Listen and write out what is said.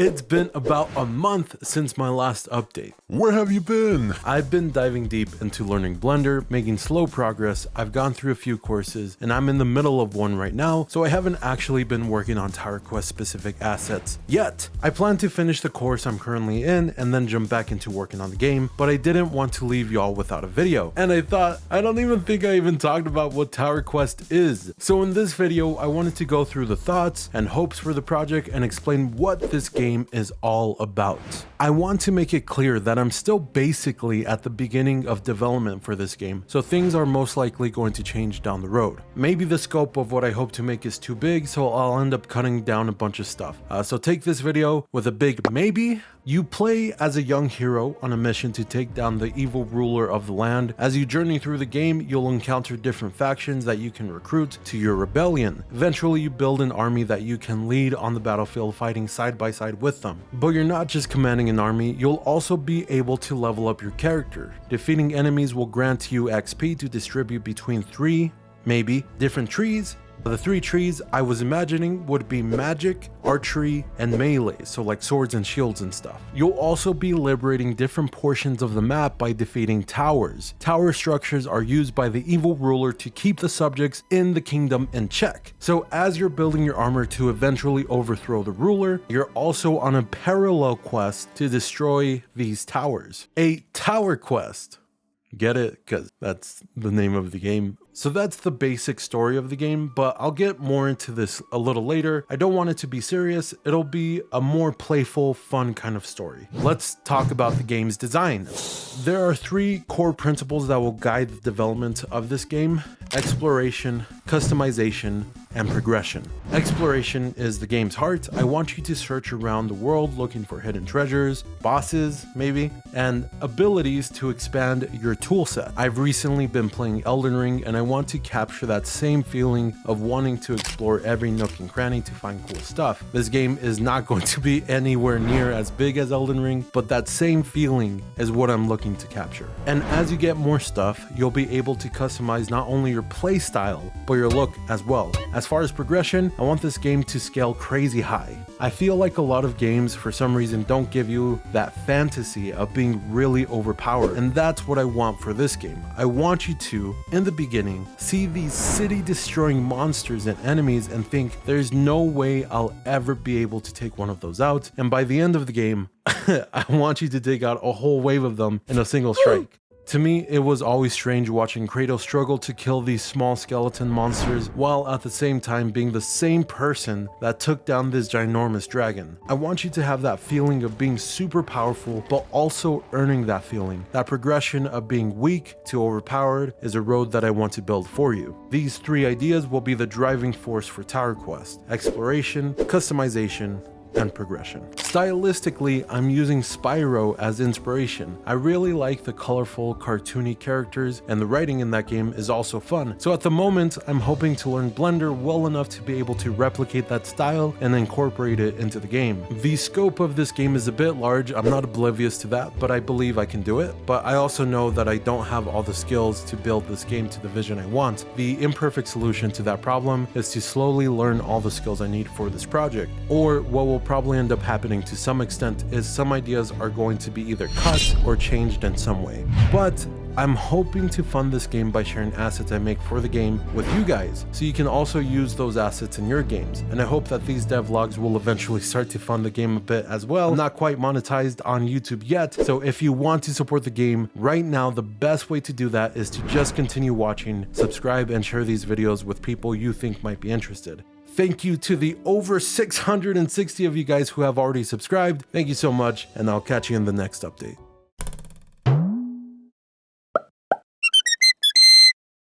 It's been about a month since my last update. Where have you been? I've been diving deep into learning Blender, making slow progress. I've gone through a few courses and I'm in the middle of one right now, so I haven't actually been working on Tower Quest specific assets yet. I plan to finish the course I'm currently in and then jump back into working on the game, but I didn't want to leave y'all without a video. And I thought, I don't even think I even talked about what Tower Quest is. So in this video, I wanted to go through the thoughts and hopes for the project and explain what this game is all about. I want to make it clear that I'm still basically at the beginning of development for this game, so things are most likely going to change down the road. Maybe the scope of what I hope to make is too big, so I'll end up cutting down a bunch of stuff. So take this video with a big maybe. You play as a young hero on a mission to take down the evil ruler of the land. As you journey through the game, you'll encounter different factions that you can recruit to your rebellion. Eventually, you build an army that you can lead on the battlefield, fighting side by side with them. But you're not just commanding an army, you'll also be able to level up your character. Defeating enemies will grant you XP to distribute between 3, maybe, different trees. The 3 trees I was imagining would be magic, archery, and melee, so like swords and shields and stuff. You'll also be liberating different portions of the map by defeating towers. Tower structures are used by the evil ruler to keep the subjects in the kingdom in check. So as you're building your armor to eventually overthrow the ruler, you're also on a parallel quest to destroy these towers. A tower quest. Get it? Because that's the name of the game. So that's the basic story of the game, but I'll get more into this a little later. I don't want it to be serious. It'll be a more playful, fun kind of story. Let's talk about the game's design. There are 3 core principles that will guide the development of this game: exploration, customization, and progression. Exploration is the game's heart. I want you to search around the world looking for hidden treasures, bosses maybe, and abilities to expand your toolset. I've recently been playing Elden Ring and I want to capture that same feeling of wanting to explore every nook and cranny to find cool stuff. This game is not going to be anywhere near as big as Elden Ring, but that same feeling is what I'm looking to capture. And as you get more stuff, you'll be able to customize not only your play style, but your look as well. As far as progression, I want this game to scale crazy high. I feel like a lot of games for some reason don't give you that fantasy of being really overpowered, and that's what I want for this game. I want you to, in the beginning, see these city-destroying monsters and enemies and think there's no way I'll ever be able to take one of those out, and by the end of the game, I want you to take out a whole wave of them in a single strike. To me, it was always strange watching Kratos struggle to kill these small skeleton monsters while at the same time being the same person that took down this ginormous dragon. I want you to have that feeling of being super powerful, but also earning that feeling. That progression of being weak to overpowered is a road that I want to build for you. These 3 ideas will be the driving force for Tower Quest: exploration, customization, and progression. Stylistically, I'm using Spyro as inspiration. I really like the colorful, cartoony characters, and the writing in that game is also fun. So at the moment, I'm hoping to learn Blender well enough to be able to replicate that style and incorporate it into the game. The scope of this game is a bit large. I'm not oblivious to that, but I believe I can do it. But I also know that I don't have all the skills to build this game to the vision I want. The imperfect solution to that problem is to slowly learn all the skills I need for this project. Or what will probably end up happening to some extent is some ideas are going to be either cut or changed in some way. But I'm hoping to fund this game by sharing assets I make for the game with you guys, so you can also use those assets in your games. And I hope that these devlogs will eventually start to fund the game a bit as well. I'm not quite monetized on YouTube yet, so if you want to support the game right now, the best way to do that is to just continue watching, subscribe, and share these videos with people you think might be interested. Thank you to the over 660 of you guys who have already subscribed. Thank you so much, and I'll catch you in the next update.